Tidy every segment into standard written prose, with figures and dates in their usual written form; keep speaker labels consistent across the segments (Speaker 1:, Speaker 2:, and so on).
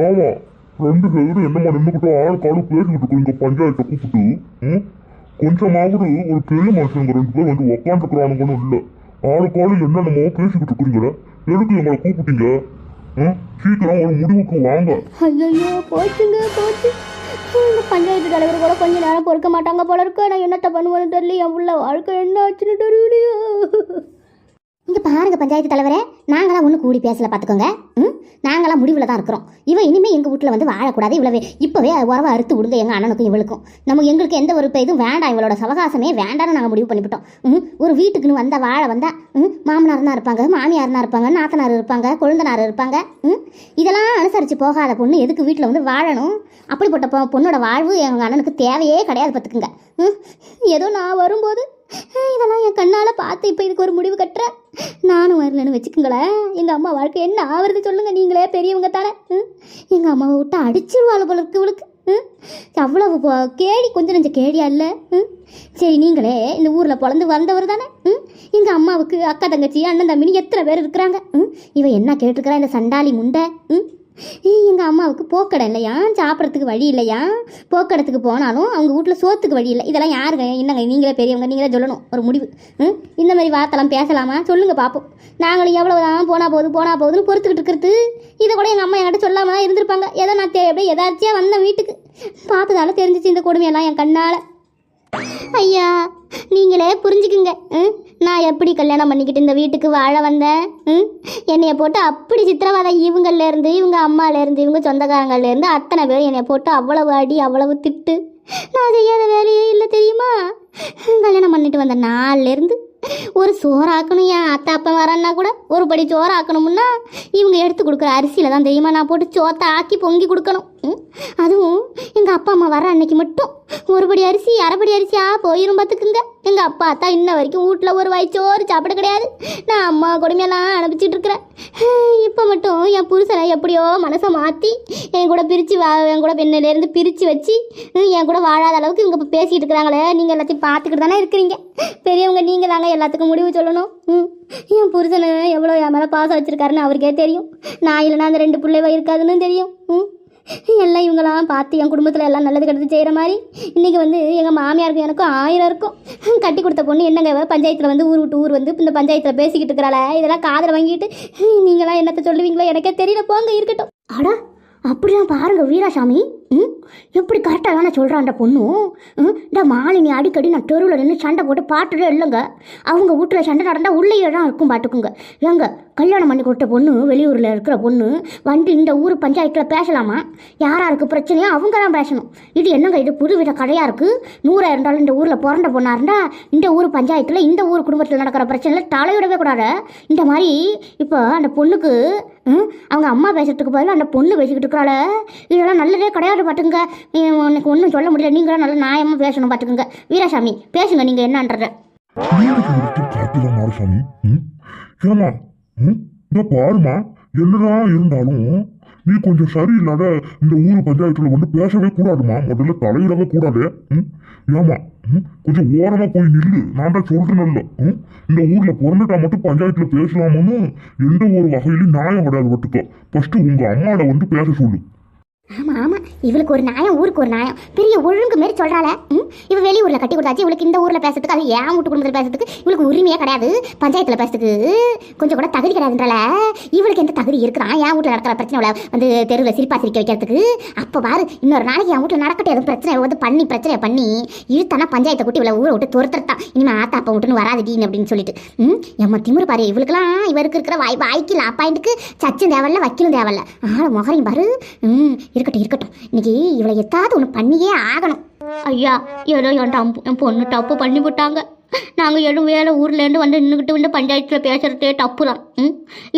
Speaker 1: ஆமா, ரெண்டு சைடு என்னமா நின்றுக்கிட்டு ஆள் காடு பேசிக்கிட்டு இருக்கோம் இங்க பஞ்சாயத்தை கூப்பிட்டு. கொஞ்சமாவது ஒரு பெரிய மனுஷங்க ரெண்டு பேர் வந்து உக்காந்துக்கிறானுங்கன்னு இல்லை. ஆளுக்காலு என்னென்னமோ பேசிக்கிட்டு இருக்கிறீங்களே, எதுக்கு எங்களை கூப்பிட்டீங்க? சீக்கிரம் ஒரு முடிவுக்கு வாங்க.
Speaker 2: ஐயோ போச்சுங்க போச்சு. இந்த பஞ்சாயத்து தலைவர் கூட கொஞ்ச நேரம் பொறுக்க மாட்டாங்க போல இருக்கு. நான் என்னத்த பண்ணுவேன்னு தெரியல. என் உள்ள வாழ்க்கை என்ன ஆச்சுன்னு தெரியலையோ. இங்கே பாருங்க பஞ்சாயத்து தலைவரே, நாங்களாம் ஒன்றும் கூடி பேசல பார்த்துக்கோங்க. நாங்களாம் முடிவில் தான் இருக்கிறோம். இவன் இனிமேல் எங்கள் வீட்டில் வந்து வாழக்கூடாது. இவ்வளவு இப்போவே உறவை அறுத்து விடுங்க எங்கள் அண்ணனுக்கும் இவளுக்கும். எங்களுக்கு எந்த ஒரு இதுவும் வேண்டாம், இவளோட சவகாசமே வேண்டாம்னு நாங்கள் முடிவு பண்ணிவிட்டோம். ஒரு வீட்டுக்குன்னு வந்தால் வாழ வந்தால் மாமனார் தான் இருப்பாங்க, மாமியார் தான் இருப்பாங்க, நாத்தனார் இருப்பாங்க, கொழுந்தனார் இருப்பாங்க. இதெல்லாம் அனுசரித்து போகாத பொண்ணு எதுக்கு வீட்டில் வந்து வாழணும்? அப்படிப்பட்ட பொண்ணோட வாழ்வு எங்கள் அண்ணனுக்கு தேவையே கிடையாது பார்த்துக்குங்க. ஏதோ நான் வரும்போது இதெல்லாம் என் கண்ணால் பார்த்து இப்போ இதுக்கு ஒரு முடிவு கட்டுறேன். நானும் வரலன்னு வச்சுக்கோங்களேன். எங்கள் அம்மா வாழ்க்கை என்ன ஆவறது சொல்லுங்கள், நீங்களே பெரியவங்க தானே. எங்கள் அம்மாவை விட்டு அடிச்சிருவாள் போல இருக்கு இவளுக்கு. அவ்வளவு கேடி, கொஞ்சம் நெஞ்ச கேடியா இல்லை. சரி, நீங்களே இந்த ஊரில் பிறந்து வந்தவர் தானே. எங்கள் அம்மாவுக்கு அக்கா தங்கச்சி அண்ணன் தம்பின்னு எத்தனை பேர் இருக்கிறாங்க. இவன் என்ன கேட்டிருக்கிறா இந்த சண்டாளி முண்டை? எங்கள் அம்மாவுக்கு போக்கடை இல்லையா, சாப்பிட்றதுக்கு வழி இல்லையா, போக்கடத்துக்கு போனாலும் அவங்க வீட்டில் சோத்துக்கு வழி இல்லை. இதெல்லாம் யாருங்க? என்னங்க நீங்களே பெரியவங்க, நீங்களே சொல்லணும் ஒரு முடிவு. இந்த மாதிரி வார்த்தைலாம் பேசலாமா சொல்லுங்கள் பார்ப்போம். நாங்களும் எவ்வளவுதான் போனால் போதுன்னு பொறுத்துக்கிட்டு இருக்கிறது. இதை கூட எங்கள் அம்மா என்கிட்ட சொல்லாமல் தான் இருந்திருப்பாங்க. ஏதோ நான் அப்படியே எதாச்சியாக வந்தேன் வீட்டுக்கு, பார்த்ததால தெரிஞ்சிச்சு இந்த கொடுமையெல்லாம் என் கண்ணால். ஐயா நீங்களே புரிஞ்சுக்குங்க. நான் எப்படி கல்யாணம் பண்ணிக்கிட்டு இந்த வீட்டுக்கு வாழ வந்தேன்? என்னைய போட்டு அப்படி சித்திரவதை, இவங்கள்லேருந்து இவங்க அம்மாலேருந்து இவங்க சொந்தக்காரங்கள்லேருந்து அத்தனை பேர் என்னைய போட்டு அவ்வளவு அடி அவ்வளவு திட்டு. நான் செய்யாத வேலையே இல்லை தெரியுமா? கல்யாணம் பண்ணிட்டு வந்த நாள்லேருந்து ஒரு சோறாக்கணும். என் அத்தா அப்பா வரன்னா கூட ஒரு படி சோறு ஆக்கணும்னா இவங்க எடுத்து கொடுக்குற அரிசியில் தான் தெரியுமா நான் போட்டு சோத்தை ஆக்கி பொங்கி கொடுக்கணும். அதுவும் எங்கள் அப்பா அம்மா வர அன்னைக்கு மட்டும் ஒரு படி அரிசி அரைப்படி அரிசியாக போயிரும் பார்த்துக்குங்க. எங்கள் அப்பா அத்தா இன்ன வரைக்கும் வீட்டில் ஒரு வாய்ச்சோறு சாப்பிட கிடையாது. நான் அம்மா கொடுமையெல்லாம் அனுப்பிச்சிட்டு இருக்கிறேன். இப்போ மட்டும் என் புருஷனை எப்படியோ மனசை மாற்றி என் கூட பிரித்து என் கூட பெண்ணிலேருந்து பிரித்து வச்சு என் கூட வாழாத அளவுக்கு இவங்க இப்போ பேசிகிட்டு இருக்கிறாங்களே. நீங்கள் எல்லாத்தையும் பார்த்துக்கிட்டு தானே இருக்கிறீங்க. பெரியவங்க நீங்கள் தாங்க எல்லாத்துக்கும் முடிவு சொல்லணும். என் புருஷனை எவ்வளோ என் மேலே பாசம் வச்சுருக்காருன்னு அவருக்கே தெரியும். நான் இல்லைனா அந்த ரெண்டு பிள்ளைவா இருக்காதுன்னு தெரியும். எல்லாம் இவங்களாம் பார்த்து என் குடும்பத்தில் எல்லாம் நல்லது கெடுத்து செய்கிற மாதிரி இன்றைக்கி வந்து எங்கள் மாமியாருக்கு எனக்கும் 1000 இருக்கும். கட்டி கொடுத்த பொண்ணு என்னங்க பஞ்சாயத்தில் வந்து ஊர் விட்டு ஊர் வந்து இந்த பஞ்சாயத்தில் பேசிக்கிட்டு இருக்கிறாள. இதெல்லாம் காதில் வாங்கிட்டு நீங்களாம் என்னத்தை சொல்லுவீங்களோ எனக்கே தெரியல, போங்க இருக்கட்டும். அடா அப்படிலாம் பாருங்க வீராசாமி, எப்படி கரெக்டாக தானே சொல்கிறான் அந்த பொண்ணு. இந்த மாலினி அடிக்கடி நான் தெருவில் நின்று சண்டை போட்டு பாட்டுட்டே இல்லைங்க. அவங்க வீட்டில் சண்டை நடந்தால் உள்ளேயே தான் இருக்கும் பார்த்துக்குங்க. ஏங்க கல்யாணம் பண்ணி கொடுத்த பொண்ணு வெளியூரில் இருக்கிற பொண்ணு வந்து இந்த ஊர் பஞ்சாயத்தில் பேசலாமா? யாராருக்கு பிரச்சனையோ அவங்க தான் பேசணும். இது என்னங்க இது புதுவித கதையாக இருக்குது. 100 இருந்தாலும் இந்த ஊரில் பிறந்த பொண்ணாக இருந்தால் இந்த ஊர் பஞ்சாயத்தில் இந்த ஊர் குடும்பத்தில் நடக்கிற பிரச்சனையில் தலையிடவே கூடாது. இந்த மாதிரி இப்போ அந்த பொண்ணுக்கு அவங்க அம்மா பேசுறதுக்கு பதிலாக அந்த பொண்ணு பேசிக்கிட்டு இருக்கிறாள். இதெல்லாம் நல்லதே கிடையாது பார்த்துங்க. உனக்கு ஒன்றும் சொல்ல முடியல, நீங்களாம் நல்ல நியாயமாக பேசணும் பார்த்துக்குங்க. வீராசாமி பேசுங்க நீங்கள் என்னன்றத.
Speaker 1: பாருமா, என்னதான் இருந்தாலும் நீ கொஞ்சம் சரியில்லாத இந்த ஊர் பஞ்சாயத்துல வந்து பேசவே கூடாதுமா. முதல்ல தலையிடவே கூடாது. ஏமா கொஞ்சம் ஓரமா போய் நில்லு. நான் தான் சொல்றேன்ல, இந்த ஊர்ல பிறந்துட்டா மட்டும் பஞ்சாயத்துல பேசலாமோன்னு எந்த ஒரு வகையிலும் நியாயம் கிடையாது. பட்டுக்க ஃபர்ஸ்ட் உங்க அம்மாவை வந்து பேச சொல்லு.
Speaker 2: ஆமாம் ஆமாம், இவளுக்கு ஒரு நியாயம் ஊருக்கு ஒரு நியாயம், பெரிய ஒழுங்கு மாரி சொல்கிறாள. இவ வெளியூரில் கட்டி கொடுத்தாச்சு, இவளுக்கு இந்த ஊரில் பேசுறதுக்கு, அது ஏன் வீட்டு குடும்பத்தில் பேசுறதுக்கு இவளுக்கு உரிமையே கிடையாது. பஞ்சாயத்தில் பேசுறதுக்கு கொஞ்சம் கூட தகுதி கிடையாதுன்றால. இவளுக்கு எந்த தகுதி இருக்குதான் என் வீட்டில் நடக்கிற பிரச்சனை வந்து தெருவில் சிரிப்பா சிரிக்க வைக்கிறதுக்கு? அப்போ பாரு, இன்னொரு நாளைக்கு என் வீட்டில் நடக்கட்டும் எதுவும் பிரச்சனை வந்து பிரச்சனையை பண்ணி இழுத்தானா பஞ்சாயத்தை கூட்டி இவளை ஊரை விட்டு துரத்துறதான். இனிமேல் ஆத்தா அப்பா விட்டுன்னு வராதுடின்னு அப்படின்னு சொல்லிட்டு எம்ம திமிரு பாரு இவளுக்கெல்லாம். இவருக்கு இருக்கிற வாய்க்கு லாப்பாயின்ட்டுக்கு சச்சும் தேவையில்ல, வக்கீலும் தேவையில்ல. முகரையும் பாரு. இருக்கட்டும், இன்னைக்கு இவளை எதாவது ஒன்று பண்ணியே ஆகணும். ஐயா ஏதோ என் பொண்ணு தப்பு பண்ணி விட்டாங்க. நாங்கள் எதுவும் வேலை ஊர்லேருந்து வந்து நின்றுக்கிட்டு வந்து பஞ்சாயத்தில் பேசுகிறதே தப்பு தான்.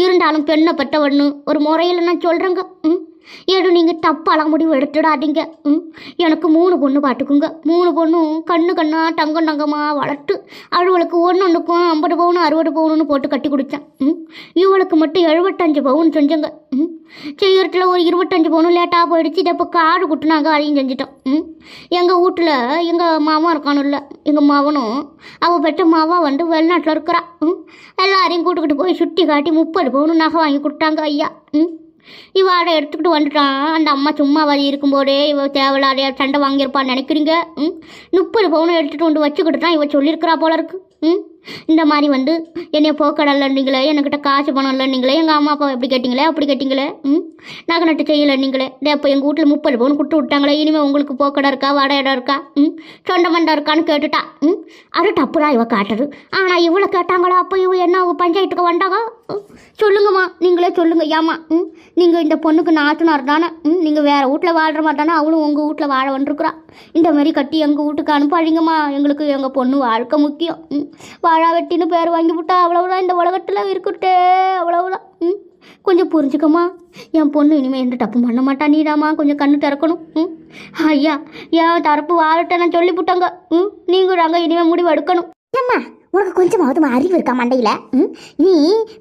Speaker 2: இருந்தாலும் பெண்ணை பட்ட ஒன்று ஒரு முறையில் நான் சொல்கிறேங்க. ஏதோ நீங்கள் தப்பாலாம் முடிவு எடுத்துடாதீங்க. எனக்கு 3 பொண்ணு பார்த்துக்குங்க. 3 பொண்ணும் கண்ணா தங்கமாக வளர்த்து அவளுக்கு ஒன்றுக்கும் 50 பவுன் 60 பவுனுன்னு போட்டு கட்டி கொடுத்தேன். இவளுக்கு மட்டும் 75 பவுன் செஞ்சங்க. செய்யறதுல ஒரு 25 பவுன் லேட்டாக போயிடுச்சு. இதை இப்போ காடு குட்டுனாங்க, அதையும் செஞ்சிட்டோம். எங்கள் வீட்டில் எங்கள் மாமா இருக்கானு இல்லை, எங்கள் மாவனும் அவள் பெற்ற மாவா வந்து வெளிநாட்டில் இருக்கிறா. எல்லாரையும் கூட்டுக்கிட்டு போய் சுட்டி காட்டி 30 பவுன் நகை வாங்கி கொடுத்தாங்க ஐயா. இவாட எடுத்துக்கிட்டு வந்துட்டான். அந்த அம்மா சும்மா வழி இருக்கும்போதே இவ தேவையில்லாத சண்டை வாங்கியிருப்பான்னு நினைக்கிறீங்க? 30 பவுனை எடுத்துகிட்டு வந்து வச்சுக்கிட்டு தான் இவ சொல்லியிருக்கிறா போல இருக்கு. இந்த மாதிரி வந்து என்னைய போக்கடலைன்னீங்களே, என்கிட்ட காசு பணம் இல்லைன்னீங்களே, எங்கள் அம்மா அப்பா எப்படி கேட்டிங்களே அப்படி கேட்டிங்களே, நகை நட்டு செய்யலைன்னீங்களே, இப்போ எங்கள் வீட்டில் 30 பவுன் கொடுத்து விட்டாங்களே, இனிமேல் உங்களுக்கு போக்கடை இருக்கா வாடகை இடம் இருக்கா சொந்த மண்டை இருக்கான்னு கேட்டுட்டா. அது தப்பு தான் இவ காட்டுது. ஆனால் இவ்வளோ கேட்டாங்களா? அப்போ இவ என்ன பஞ்சாயத்துக்கு வந்தாங்க? சொல்லுங்கம்மா, நீங்களே சொல்லுங்க. ஏம்மா நீங்கள் இந்த பொண்ணுக்கு நாத்துனார் தானே? நீங்கள் வேறு வீட்டில் வாழ்கிற மாதிரி தானே அவளும் உங்கள் வீட்டில் வாழ வந்துருக்குறா. இந்த மாதிரி கட்டி எங்கள் வீட்டுக்கு அனுப்பாதீங்கம்மா. எங்களுக்கு எங்கள் பொண்ணு வாழ்க்கை முக்கியம். வாழா வெட்டின்னு பேர் வாங்கி விட்டா அவ்வளவுதான் இந்த உலகத்தில் இருக்குட்டே, அவ்வளவுதான். கொஞ்சம் புரிஞ்சுக்கம்மா. என் பொண்ணு இனிமேல் எந்த தப்பு பண்ண மாட்டா. நீடாமா கொஞ்சம் கண்ணு திறக்கணும். ஐயா என் தரப்பு வாழட்ட நான் சொல்லிவிட்டங்க. நீங்கள் அங்கே இனிமேல் முடிவு எடுக்கணும். அம்மா உனக்கு கொஞ்சமாவது அறிவு இருக்கா மண்டையில்? நீ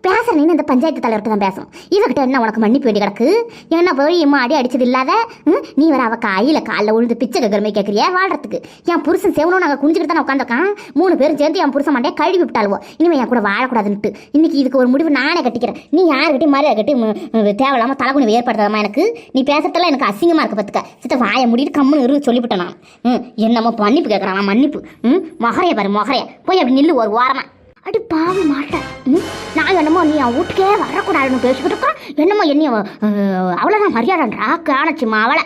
Speaker 2: பேசுறீன்னு இந்த பஞ்சாயத்து தலைவர்கிட்ட தான் பேசணும். இவகிட்ட என்ன உனக்கு மன்னிப்பு வேண்டி கிடக்கு? என்ன போய் அடி அடிச்சது இல்லாத நீ வர அவள் காலில் விழுந்து பிச்சை கேட்குறமே கேட்குறியா வாழ்றதுக்கு? என் புருஷன் செவனும் நாங்கள் குடிஞ்சுக்கிட்டு தானே உட்காந்துருக்கான். 3 பேரும் சேர்ந்து என் புருஷன் மண்டையை கழுவி விட்டாளுவோம். இனிமேல் என் கூட வாழக்கூடாதுன்ட்டு இன்னைக்கு இதுக்கு ஒரு முடிவு நானே கட்டிக்கிறேன். நீ யாருக்கிட்டையும் மரியாதை கட்டி தேவையில்லாமல் தலைகுணி ஏற்படுத்தாதம்மா. எனக்கு நீ பேசுறதெல்லாம் எனக்கு அசிங்கமாக இருக்க பார்த்துக்க. சித்த வாயை முடிட்டு கம்முன்னு சொல்லிவிட்டேன் நான். என்னம்மா மன்னிப்பு கேட்குறான் மன்னிப்பு. மொகரைய பாரு மொகரைய போய் அப்படி நில்லு ஒரு வாரமா. அடி பாவி மாட்டேன். நான் என்னமோ நீ என் வீட்டுக்கே வரக்கூடாதுன்னு பேசிக்கிட்டு இருக்கிறேன். என்னமோ என்னைய அவ்வளோதான் மரியாதைன்றா காணச்சிம்மா அவளை.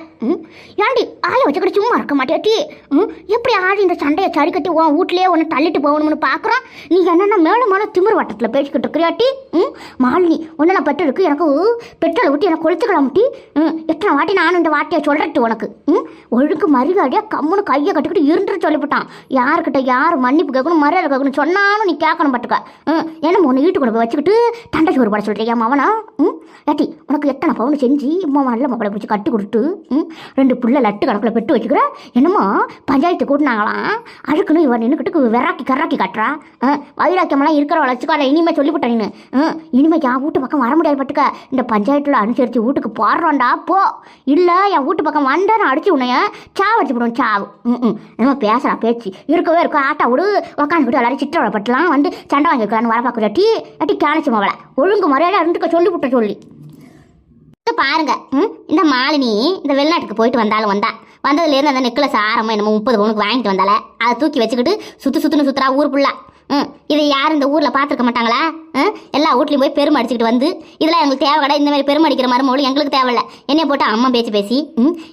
Speaker 2: ஏன்டி ஆளை வச்சுக்கிட்டு சும்மா இருக்க மாட்டேட்டி? எப்படி ஆடி இந்த சண்டையை சரி கட்டி உன் வீட்லேயே ஒன்று தள்ளிட்டு போகணும்னு பார்க்குறோம். நீ என்னென்ன மேலும் மேலே திமிர் வட்டத்தில் பேசிக்கிட்டு இருக்கிறியாட்டி? மாலினி ஒன்று நான் பெற்றதுக்கு எனக்கு பெட்ரோலை ஊட்டி எனக்கு கொளுத்துக்கலாம்ட்டி. எத்தனை வாட்டி நானும் இந்த வாட்டியை சொல்கிறட்டு உனக்கு ஒழுங்கு மரியாதையாக கம்முன்னு கையை கட்டிக்கிட்டு இருந்துட்டு சொல்லிவிட்டான். யாருக்கிட்ட யார் மன்னிப்பு கேட்கணும் மரியாதை கேட்கணும் சொன்னாலும் நீ கேட்கணும் பட்டுக்க. என்ன ஒன்று வீட்டு கூட போய் வச்சுக்கிட்டு தண்டை சோறு பட சொல்கிறியா மவனா? ஏட்டி உனக்கு எத்தனை பவுன் செஞ்சு நல்ல மக்களை பிடிச்சி கட்டி கொடுத்து 2 புள்ள லட்டு கணக்கில் பெட்டு வச்சுக்கிற. என்னமோ பஞ்சாயத்து கூட்டினாங்களாம். அழுக்குன்னு இவன் நின்றுக்கிட்டு விராக்கி கராக்கி கட்டுறா. வைராக்கியமெல்லாம் இருக்கிற வளர்ச்சிக்கால இனிமேல் சொல்லிவிட்டேன். நீ இனிமேல் என் வீட்டு பக்கம் வர முடியாது பட்டுக்க. இந்த பஞ்சாயத்தில் அனுசரித்து வீட்டுக்கு பாடுறான்டா போ. இல்லை என் வீட்டு பக்கம் வந்தேன்னு அடிச்சு உன்னைய சாவு அடிச்சு போடுவோம் சாவு. நம்ம பேசுகிறா பேச்சு இருக்கவே இருக்கும். ஆட்டா விடு உக்காந்துக்கிட்டு எல்லாரும் சித்திரவளை பட்டுலாம் வந்து சண்டை வாங்கிக்கலான்னு வர பார்க்குற டீ அட்டி கேனச்சு மவளை ஒழுங்கு முறையாக இருந்துக்க சொல்லிவிட்ட சொல்லி பாருங்க. இந்த மாலினி இந்த வெளிநாட்டுக்கு போயிட்டு வந்தாலும் வந்ததுலேருந்து அந்த நெக்லஸ் ஆரம்பம் என்னமோ 30 பவுனுக்கு வாங்கிட்டு வந்தால அதை தூக்கி வச்சுக்கிட்டு சுற்றுன்னு சுற்றுறா ஊர் புள்ளா. இதை யாரும் இந்த ஊரில் பார்த்துருக்க மாட்டாங்களா? எல்லா வீட்லையும் போய் பெருமை அடிச்சுக்கிட்டு வந்து இதெல்லாம் எங்களுக்கு தேவை கிடையாது. இந்த மாதிரி பெருமை அடிக்கிற மருமகளும் எங்களுக்கு தேவையில்ல. என்னைய போட்டு அம்மா பேசி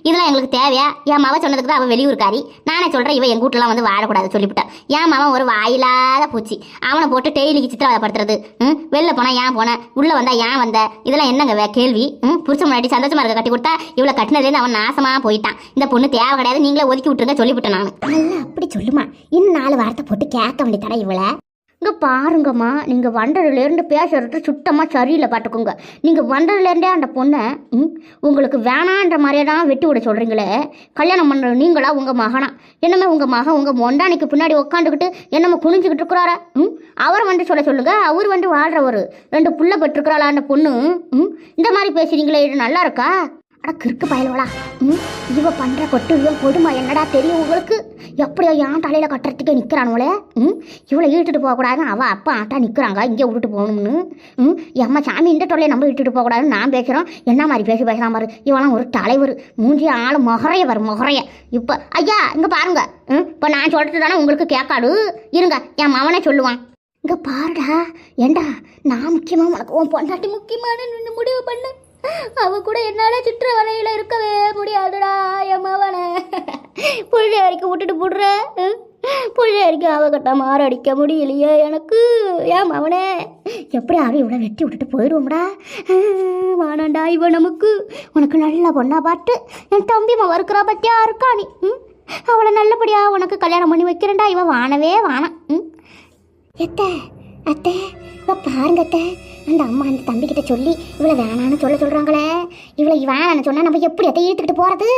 Speaker 2: இதெல்லாம் எங்களுக்கு தேவையா? என் மாவ சொன்னதுக்கு தான் அவள் வெளியூர்காரி. நானே சொல்கிறேன் இவன் எங்கள் வீட்டிலாம் வந்து வாழக்கூடாது சொல்லிவிட்டான். என் மாவன் ஒரு வாயிலாத பூச்சி. அவனை போட்டு டெய்லிக்கு சித்திரவதைப்படுத்துறது. வெளில போனால் ஏன் போனேன், உள்ளே வந்தா ஏன் வந்த, இதெல்லாம் என்னங்க கேள்வி? புருஷன் முன்னாடி சந்தோஷமா இருக்க கட்டி கொடுத்தா இவ்வளோ கட்டினதுலேருந்து அவன் நாசமாக போயிட்டான். இந்த பொண்ணு தேவை கிடையாது, நீங்களே ஒதுக்கி விட்டுருங்க சொல்லிவிட்டேன் நான். நல்லா அப்படி சொல்லுமா, இன்னும் 4 வார்த்தை போட்டு கேட்க வேண்டியதானே இவளை. இங்கே பாருங்கம்மா, நீங்கள் வந்ததுலேருந்து பேசுறது சுத்தமாக சரியில்லை பார்த்துக்கோங்க. நீங்கள் வந்ததுலேருந்தே அந்த பொண்ணை உங்களுக்கு வேணான்ற மாதிரியே தான் வெட்டி விட சொல்கிறீங்களே. கல்யாணம் பண்ணுற நீங்களா உங்கள் மகனா? என்னமே உங்கள் மகன் உங்கள் மொண்டானிக்கு பின்னாடி உட்காந்துக்கிட்டு என்னமோ குனிஞ்சிக்கிட்டு இருக்கிறாரா? அவர் வந்து சொல்லுங்க. அவர் வந்து வாழ்கிறவர் 2 புள்ள பெற்றுக்கிறாளா அந்த பொண்ணு? இந்த மாதிரி பேசுறீங்களே, இது நல்லா இருக்கா? அட கிறுக்கு பயலுவலா. இவ பண்ணுற கொட்டுவியும் கொடுமை என்னடா தெரியும் உங்களுக்கு? எப்படியோ என் தலையில் கட்டுறதுக்கே நிற்கிறானுங்களே. இவளை இழுத்துட்டு போகக்கூடாதுன்னு அவள் அப்பா ஆட்டா நிற்கிறாங்க இங்கே விட்டுட்டு போகணும்னு. எம்மா சாமி இந்த தொல்லையை நம்ம இட்டுட்டு போகக்கூடாதுன்னு நான் பேசுகிறோம். என்ன மாதிரி பேசலாம் பாரு. இவெல்லாம் ஒரு தலைவர் மூஞ்சி ஆள் முகரைய வரும் முகரைய. இப்போ ஐயா இங்கே பாருங்க, இப்போ நான் சொல்கிறது தானே உங்களுக்கு கேட்காடு. இருங்க என் மவனே சொல்லுவான். இங்கே பாருடா, ஏண்டா நான் முக்கியமாக உனக்கு உன் பொண்டாட்டி முக்கியமான முடிவு பண்ணு. அவ கூட என்னால் சித்திர வலையில் இருக்கவே முடியாதுடா என் மவனை. புள்ள வரைக்கும் விட்டுட்டு போடுற. புள்ள வரைக்கும் அவகிட்ட மாரடிக்க முடியலையே எனக்கு. ஏன் மவனே எப்படி அவன் இவ்வளோ வெட்டி விட்டுட்டு போயிடுவோம்டா. வானாண்டா இவன் நமக்கு. உனக்கு நல்ல பொண்ணா பார்த்து என் தம்பி மவ இருக்கிறா பத்தியா இருக்கா நீ. அவளை நல்லபடியாக உனக்கு கல்யாணம் பண்ணி வைக்கிறேன்டா. இவன் வானவே வானான். எத்த அத்தை இப்போ பாருங்க அத்தை, அந்த அம்மா அந்த தம்பிக்கிட்ட சொல்லி இவளை வேணான்னு சொல்கிறாங்களே. இவளை வேணான்னு சொன்னால் நம்ம எப்படி அத்தை இழுத்துக்கிட்டு போகிறது?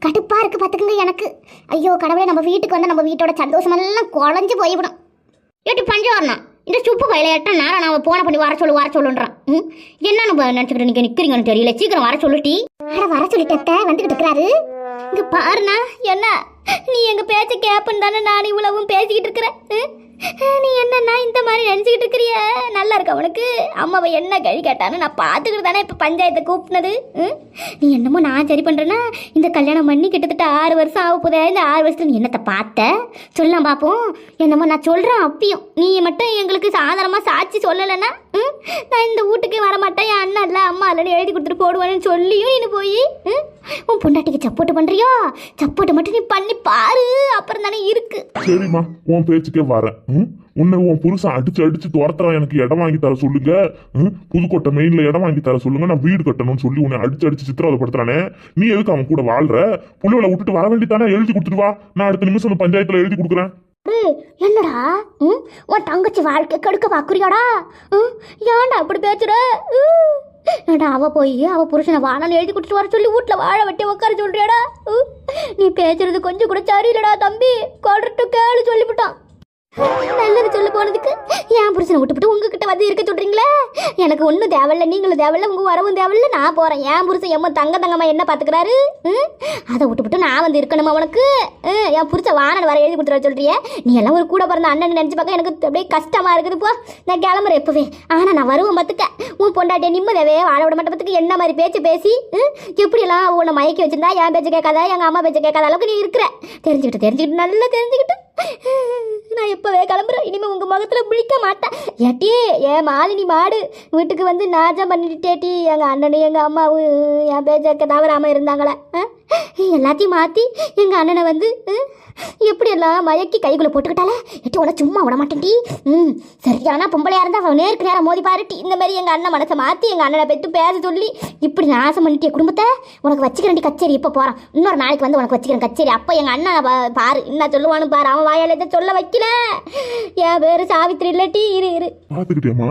Speaker 2: கடுப்பாக இருக்குது பார்த்துக்குங்க எனக்கு. ஐயோ கடவுளே, நம்ம வீட்டுக்கு வந்து நம்ம வீட்டோட சந்தோஷமெல்லாம் குழஞ்சி போய்விடும். எட்டு பஞ்சு வரணும். இந்த சுப்பு கையில் எட்ட நேரம் நான் போன பண்ணி வர சொல்லுன்றான். என்னன்னு நினச்சிக்கிட்டு நீங்கள் நிற்கிறீங்கன்னு தெரியல. சீக்கிரம் வர சொல்லிட்டி. அட வர சொல்லிட்டத்த வந்துக்கிட்டு இருக்கிறாரு. இங்கே பாருண்ணா, என்ன நீ எங்கள் பேச்சை கேப்புன்னு தானே நான் இவ்வளவும் பேசிக்கிட்டு இருக்கிறேன். நீ என்னன்னா இந்த மாதிரி நினச்சிக்கிட்டு இருக்கிறிய? நல்லா இருக்க உனக்கு? அம்மாவை என்ன கழி கேட்டான்னு நான் பார்த்துக்கிட்டு தானே இப்போ பஞ்சாயத்தை கூப்பினது. நீ என்னமோ நான் சரி பண்ணுறேன்னா இந்த கல்யாணம் பண்ணி கிட்டத்தட்ட 6 வருஷம் ஆக போதே. இந்த 6 வருஷத்துல நீ என்னத்தை பார்த்த சொல்லலாம் பார்ப்போம். என்னமோ நான் சொல்கிறேன் அப்பயும் நீ மட்டும் எங்களுக்கு சாதாரணமாக சாட்சி சொல்லலைன்னா நான் இந்த வீட்டுக்கு வரமாட்டேன், என் அண்ணா இல்லை அம்மா இல்லைன்னு எழுதி கொடுத்துட்டு போடுவேன்னு சொல்லியும் நீ போய் உன் பொண்டாட்டிக்கு சப்போர்ட் பண்ணுறியோ? சப்போர்ட் மட்டும் நீ பண்ணி பாரு, அப்புறம் தானே இருக்கு.
Speaker 1: சரிம்மா, உன் பேச்சுக்கே வரேன். உன்னை உன் புருஷன் அடிச்சு துரத்துறான், எனக்கு இடம் வாங்கி தர சொல்லுங்க. புதுக்கோட்டை மெயின்ல இடம் வாங்கி தர சொல்லுங்க, நான் வீடு கட்டணும்னு சொல்லி உன்னை அடிச்சு சித்திரவதைப்படுத்துறானே. நீ எதுக்கு அவன் கூட வாழ்ற? புள்ளிகளை விட்டுட்டு வர வேண்டித்தானே, எழுதி கொடுத்துட்டு வா. நான் அடுத்த நிமிஷம் பஞ்சாயத்துல எழுதி கொடுக்குறேன்.
Speaker 2: என்னடா உன் தங்கச்சி வாழ்க்கை கெடுக்க பாக்குறியாடா? ஏன்டா அப்படி பேசுற? ஏடா அவ போய் அவ புருஷனை வாழன்னு எழுதி கொடுத்துட்டு வர சொல்லி வீட்டுல வாழ வெட்டி உட்கார சொல்றியாடா? நீ பேசுறது கொஞ்சம் கூட சரியில்லடா தம்பி. கொல்றட்டு கேளு சொல்லிவிட்டான். நல்லது சொல்ல போனதுக்கு என் புருஷனை விட்டுவிட்டு உங்ககிட்ட வந்து இருக்க சொல்றீங்களே. எனக்கு ஒன்றும் தேவையில்ல, நீங்களும் தேவையில்ல, உங்க வரவும் தேவையில்ல. நான் போறேன். என் புருஷன் எம்ம தங்கம்மா என்ன பாத்துக்கிறாரு? அதை விட்டுவிட்டு நான் வந்து இருக்கணுமா உனக்கு? என் புருஷன் வானன் வர எழுதி கொடுத்துட சொல்றிய? நீ எல்லாம் ஒரு கூட பிறந்த அண்ணன் நினைச்சு பார்க்க எனக்கு அப்படியே கஷ்டமா இருக்குது. போ, நான் கிளம்புறேன் இப்பவே. ஆனா நான் வருவேன் பார்த்துக்க. உன் பொண்டாட்டிய நிம்மதியாவே வாழ விட மாட்டேறதுக்கு என்ன மாதிரி பேச்சு பேசி எப்படியெல்லாம் உன்னை மயக்கி வச்சிருந்தா என் பேச்சு கேட்காத, எங்க அம்மா பேச்சு கேட்காத அளவுக்கு நீ இருக்கிற. தெரிஞ்சுக்கிட்டு நல்லா தெரிஞ்சுக்கிட்டு நான் எப்பவே கிளம்புறேன். இனிமே உங்க முகத்துல பிடிக்க மாட்டேன். ஏட்டி ஏன் மாலினி மாடு வீட்டுக்கு வந்து நாஜம் பண்ணிட்டேட்டி. எங்க அண்ணனு எங்க அம்மாவும் என் பேச்ச தவறாம இருந்தாங்களே, எல்லாத்தையும் மாத்தி எங்க அண்ணனை வந்து எப்படி எல்லாம் மயக்கி கைக்குள்ள போட்டுக்கிட்டாலே. எட்டி உன சும்மா விட மாட்டேன்டி. சரியான பொம்பளையா இருந்தா அவன் நேருக்கு நேரம் மோதி பாருட்டி. இந்த மாதிரி எங்க அண்ணன் மனசை மாத்தி எங்க அண்ணனை பெற்று பேச சொல்லி இப்படி நாசம் பண்ணிட்டிய குடும்பத்தை. உனக்கு வச்சுக்கிறேன்டி கச்சேரி. இப்போ போறான், இன்னொரு நாளைக்கு வந்து உனக்கு வச்சுக்கிறேன் கச்சேரி. அப்போ எங்க அண்ணன் பாரு என்ன சொல்லுவானு பாரு. அவன் வாயால இதை சொல்ல வைக்கல. என் பேரு சாவித்திரி இல்லட்டி. இரு
Speaker 1: பாத்துக்கிட்டேம்மா,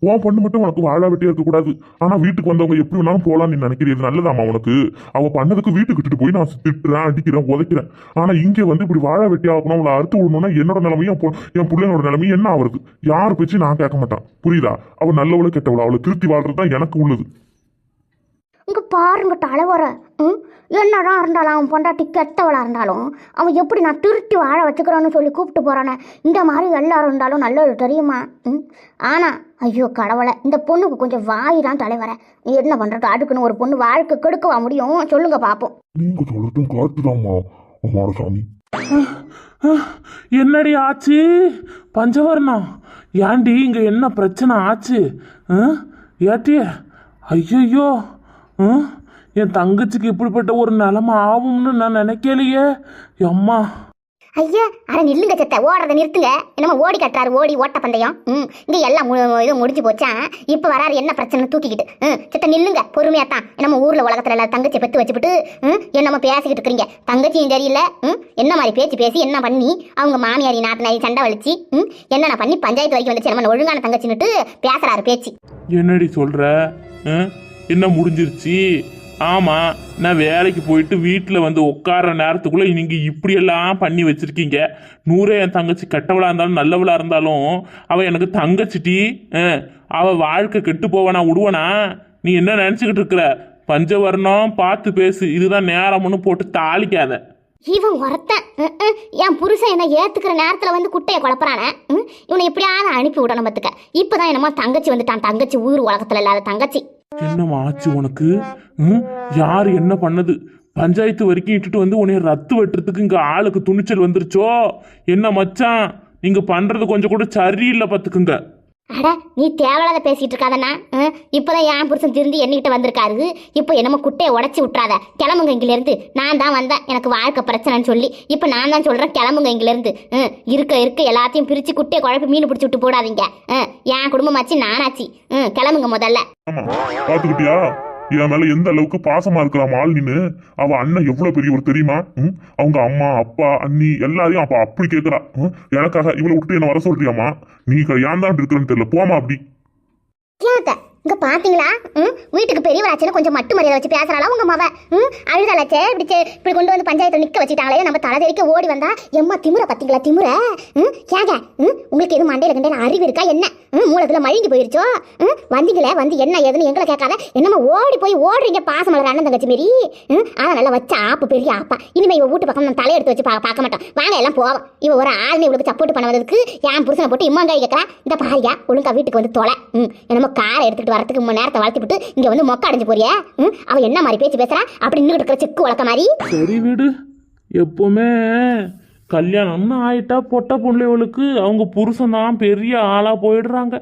Speaker 1: உன் பொண்ணு மட்டும் உனக்கு வாழா வெட்டியா இருக்க கூடாது. ஆனா வீட்டுக்கு வந்தவங்க எப்படி வேணாலும் போலாம் நீ நினைக்கிறது நல்லதாமா உனக்கு? அவ பண்ணதுக்கு வீட்டுக்கு கிட்டு போய் நான் திட்டுறேன், அடிக்கிறேன், உதைக்கிறேன். ஆனா இங்க வந்து இப்படி வாழா வெட்டி ஆகணும், அவளை அறுத்து விடணும்னா என்னோட நிலைமையும் என் பிள்ளைங்களோட நிலைமையும் என்ன ஆகுறது? யார் பேச்சு நான் கேட்க மாட்டான், புரியுதா? அவள் நல்லவளை கெட்டவளா, அவளை திருத்தி வாழ்றதுதான் எனக்கு உள்ளது.
Speaker 2: இங்க பாருங்க தலைவர, என்னதான் இருந்தாலும் அவன் பொண்டாட்டி கெட்டவளா இருந்தாலும் அவன் எப்படி நான் திருட்டி வாழ வச்சுக்கிறான்னு சொல்லி கூப்பிட்டு போறானே. இந்த மாதிரி எல்லாரும் இருந்தாலும் நல்லது தெரியுமா? ஆனா ஐயோ கடவுளை, இந்த பொண்ணுக்கு கொஞ்சம் வாயிடான் தலைவர. என்ன பண்றது? அடுக்குன்னு ஒரு பொண்ணு வாழ்க்கை கெடுக்கவா முடியும்? சொல்லுங்க பாப்போம்.
Speaker 1: நீங்க சொல்லட்டும் காட்டுதாம்மா சாமி.
Speaker 3: என்னடி ஆச்சு பஞ்சவர்ணம்? ஏண்டி இங்க என்ன பிரச்சனை ஆச்சு? ஏட்டிய ஐயோ, என் தங்கச்சிக்கு இப்படிப்பட்ட ஒரு நிலைமை ஆகும்னு நான் நினைக்கலையே அம்மா.
Speaker 2: ஐயா அட நில்லுங்க செத்த, ஓடுறத நிறுத்துங்க. என்னமோ ஓடி கட்டுறாரு, ஓடி ஓட்ட பந்தயம். இங்க எல்லாம் இது முடிஞ்சு போச்சா? இப்ப வராரு என்ன பிரச்சனை தூக்கிக்கிட்டு. செத்த நில்லுங்க பொறுமையாத்தான். நம்ம ஊர்ல உலகத்துல எல்லாம் தங்கச்சி பெத்து வச்சுக்கிட்டு என்னமோ பேசிக்கிட்டு இருக்கிறீங்க. தங்கச்சியும் தெரியல, என்ன மாதிரி பேச்சு பேசி என்ன பண்ணி அவங்க மாமியாரி நாட்டினாரி சண்டை வலிச்சு என்னென்ன பண்ணி பஞ்சாயத்து வரைக்கும் வந்துச்சு. நம்ம ஒழுங்கான தங்கச்சின்னுட்டு பேசுறாரு பேச்சு.
Speaker 3: என்னடி சொல்ற? என்ன முடிஞ்சிருச்சு? ஆமா, நான் வேலைக்கு போயிட்டு வீட்டில் வந்து உட்கார நேரத்துக்குள்ள நீங்க இப்படியெல்லாம் பண்ணி வச்சிருக்கீங்க. நூறே என் தங்கச்சி கெட்டவளா இருந்தாலும் நல்லவளா இருந்தாலும் அவ எனக்கு தங்கச்சிட்டி. அவ வாழ்க்கை கெட்டு போவனா விடுவனா? நீ என்ன நினைச்சுக்கிட்டு இருக்கிற? பஞ்சவர்ணம் பார்த்து பேசு, இதுதான் நேரம்னு போட்டு தாளிக்காத.
Speaker 2: இவன் ஒருத்தன் என் புருஷன் என்ன ஏத்துக்கிற நேரத்துல வந்து குட்டையை குழப்பறானே. இவனை எப்படியாவது அனுப்பி விடணும் பத்துக்க. இப்பதான் என்னமோ தங்கச்சி வந்துட்டான். தங்கச்சி ஊர் உலகத்துல இல்லாத தங்கச்சி.
Speaker 3: என்னம்மா ஆச்சு உனக்கு? யாரு என்ன பண்ணது? பஞ்சாயத்து வரைக்கும் இட்டுட்டு வந்து உன்னைய ரத்து வெட்டுறதுக்கு இங்க ஆளுக்கு துணிச்சல் வந்துருச்சோ என்ன மச்சான்? நீங்க பண்றது கொஞ்சம் கூட சரியில்லை பார்த்துக்குங்க.
Speaker 2: அட நீ தேவையில்லாத பேசிட்டு இருக்காதண்ணா. இப்போதான் என் புருஷன் திருந்தி என்கிட்ட வந்திருக்காரு. இப்போ என்னமோ குட்டையை உடச்சி விட்றாத. கிளம்புங்க இங்கிலேருந்து. நான் தான் வந்தேன் எனக்கு வாழ்க்கை பிரச்சனைன்னு சொல்லி. இப்போ நான் தான் சொல்கிறேன் கிளம்புங்க இங்கிலேருந்து. இருக்க எல்லாத்தையும் பிரித்து குட்டையை குழப்பி மீன் பிடிச்சி விட்டு போடாதீங்க. என் குடும்பமாச்சு நானாச்சு. கிளம்புங்க முதல்ல.
Speaker 1: பாத்துக்கிட்டியா என் மேல எந்த அளவுக்கு பாசமா இருக்கிற மாலினின்னு? அவ அண்ணன் எவ்வளவு பெரியவர் தெரியுமா? அவங்க அம்மா அப்பா அண்ணி எல்லாரையும் அப்ப அப்படி கேட்கறா. எனக்காக இவளை விட்டு என்ன வர சொல்றியாமா? நீ ஏன் தான் இருக்கிறன்னு தெரியல, போமா அப்படி.
Speaker 2: இங்க பாத்தீங்களா? வீட்டுக்கு பெரியவராச்சுன்னு கொஞ்சம் மட்டு மரியாதை வச்சு பேசுறாளா உங்க மவ? அழுதாளாச்சே இப்படி கொண்டு வந்து பஞ்சாயத்துல நிக்க வச்சுட்டாங்களே, நம்ம தலை தெறிக்க ஓடி வந்தா எம்மா திமுற பாத்தீங்களா திமுற? கேங்க உங்களுக்கு எதுவும் மண்டையில கண்டையில அறிவு இருக்கா என்ன? மூலத்துல மழுங்கி போயிருச்சோ? வந்தீங்களே வந்து என்ன ஏதுன்னு எங்களை கேட்காத என்னமா ஓடி போய் ஓடுறீங்க பாசமலர் அண்ணன் தங்கச்சி மாரி. ஆனா நல்லா வச்ச ஆப்பு பெரிய ஆப்பா. இனிமே இவ வீட்டு பக்கம் நான் தலையெடுத்து வச்சு பார்க்க மாட்டோம். வாங்க எல்லாம் போவோம். இவ ஒரு ஆளுமே இவளுக்கு சப்போர்ட் பண்ண வந்ததுக்கு என் புருஷனை போட்டு இம்மாங்காய் கேட்கறா. இந்த பாரியா ஒழுங்கா வீட்டுக்கு வந்து தொலை. என்னமோ காரை எடுத்துட்டு வரதுக்கு நேரத்தை வளர்த்து விட்டு இங்க வந்து மொக்க அடைஞ்சு போறியா? அவ என்ன மாதிரி பேச்சு பேசுறா? அப்படி நின்றுட்டு இருக்கிற செக்கு வளர்க்க மாதிரி.
Speaker 3: சரி விடு, எப்பவுமே கல்யாணம்னு ஆயிட்டா பொட்ட பிள்ளைகளுக்கு அவங்க புருஷன் தான் பெரிய ஆளா போயிடுறாங்க.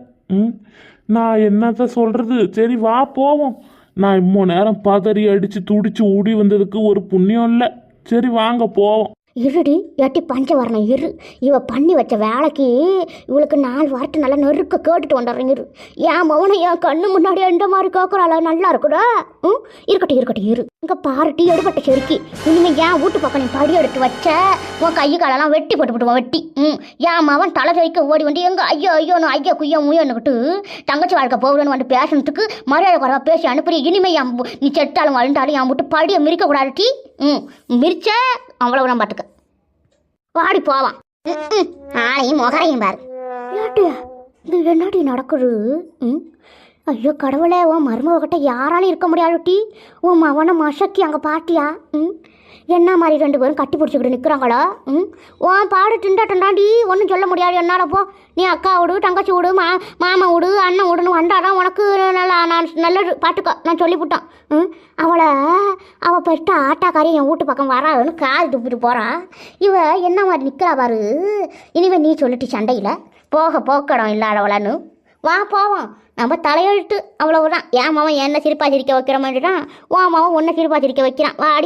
Speaker 3: நான் என்னத்த சொல்றது? சரி வா போவோம். நான் இம்மோ நேரம் பதறி அடிச்சு துடிச்சு ஓடி வந்ததுக்கு ஒரு புண்ணியம் இல்லை. சரி வாங்க போவோம்.
Speaker 2: இருடி எட்டி பஞ்ச வரணும் இரு. இவ பண்ணி வச்ச வேலைக்கு இவளுக்கு 4 வார்த்தை நல்லா நெருக்க கேட்டுட்டு வந்துடுறேன் இரு. என் மவனை என் கண்ணு முன்னாடி எந்த மாதிரி கேட்குறாள நல்லா இருக்குடா. இருக்கட்டும் இரு. இங்க பாருட்டி எடுபட்ட செருக்கி. இனிமே என் வீட்டு பக்கம் நீ படி எடுத்து வச்ச உன் கை காலெல்லாம் வெட்டி போட்டுவிடுவோம் வெட்டி. என் மவன் தலை ஜெயிக்க ஓடி வந்து எங்க ஐயோன்னு ஐயா குய்யா முயன்னுக்கிட்டு தங்கச்சி வாழ்க்கை போகணுன்னு வந்து பேசணுத்துக்கு மரியாதை குறைவா பேசி அனுப்புறி. இனிமே நீ செட்டாலும் வளர்ந்தாலும் என் வீட்டு படியை மிரிக்க கூடாது டி. மிரிச்ச அவ்வளவு நான் பாத்துக்க. வாடி போவான். ஆளையும் முகரையும் பாரு. இது என்னடி நடக்குது? ஐயோ கடவுளே, உன் மருமகிட்ட யாராலும் இருக்க முடியாது டி. உன் மவனை மசக்கி அங்கே பாட்டியா? என்ன மாதிரி 2 பேரும் கட்டி பிடிச்சிக்கிட்டு நிற்கிறாங்களா? உன் பாடு திண்டாட்டண்டாண்டி ஒன்றும் சொல்ல முடியாது என்னால். போ நீ அக்கா விடு தங்கச்சி விடு மாமா விடு அண்ணன் விடுன்னு வந்தாதான் உனக்கு நல்லா நான் நல்லது பாட்டுக்கோ. நான் சொல்லிவிட்டேன். அவள் பெற்ற ஆட்டாக்காரி என் வீட்டு பக்கம் வராதுன்னு காது துப்பிட்டு போகிறா. இவ என்ன மாதிரி நிற்கிறா பாரு. இனிமே நீ சொல்லிட்டு சண்டையில் போக்கடம் இல்லாதவளான்னு வா போவோம். நம்ம தலையெழுத்து அவ்வளவுதான். என் மாவன் என்ன சிரிப்பா சிரிக்க வைக்கிற மாதிரி தான் உன் மாவன் ஒன்றை சிரிப்பா சிரிக்க வைக்கிறான். வாடி